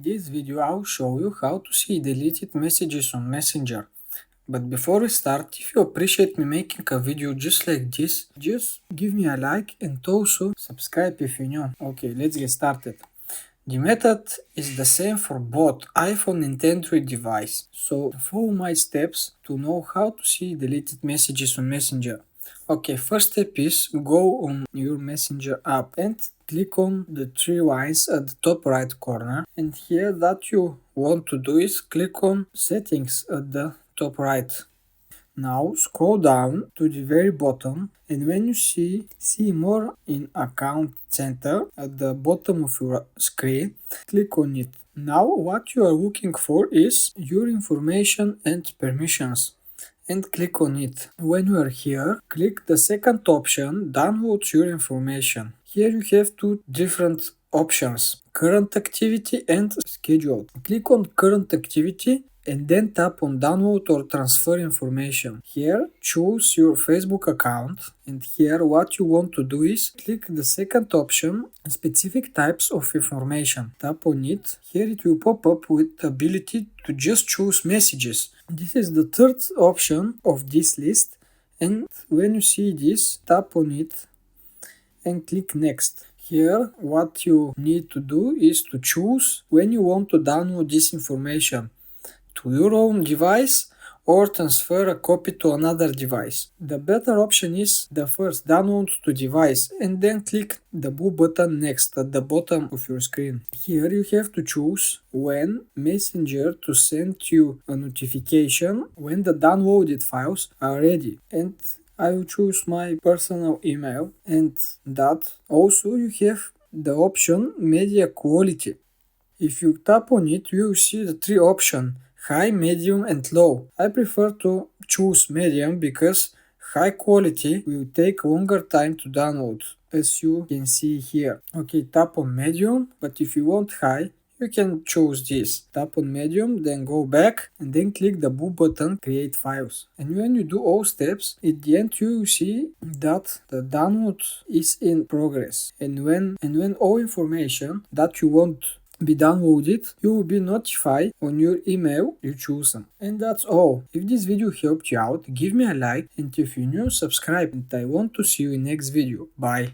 this video I'll show you how to see deleted messages on Messenger. But before we start, if you appreciate me making a video just like this, just give me a like and also subscribe if you're new. Okay, let's get started. The method is the same for both iPhone and Android device, so follow my steps to know how to see deleted messages on Messenger. Okay, first step is go on your Messenger app and click on the three lines at the top right corner, and here that you want to do is click on settings at the top right. Now scroll down to the very bottom, and when you see more in account center at the bottom of your screen, click on it. Now what you are looking for is your information and permissions, and click on it. When you are here, click the second option, download your information. Here you have two different options, current activity and scheduled. Click on current activity and then tap on download or transfer information. Here choose your Facebook account, and here what you want to do is click the second option, specific types of information. Tap on it. Here it will pop up with the ability to just choose messages. This is the third option of this list, and when you see this, tap on it and click next. Here what you need to do is to choose when you want to download this information, to your own device or transfer a copy to another device. The better option is the first, download to device, and then click the blue button next at the bottom of your screen. Here you have to choose when Messenger to send you a notification when the downloaded files are ready, and I will choose my personal email, and that also you have the option media quality. If you tap on it, you will see the three options, high, medium and low. I prefer to choose medium because high quality will take longer time to download, as you can see here. Okay, tap on medium, but if you want high, you can choose this. Tap on medium, then go back and then click the blue button, create files. And when you do all steps, at the end you will see that the download is in progress. And when all information that you want be downloaded, you will be notified on your email you chosen. And that's all. If this video helped you out, give me a like, and if you're new, subscribe, and I want to see you in next video. Bye.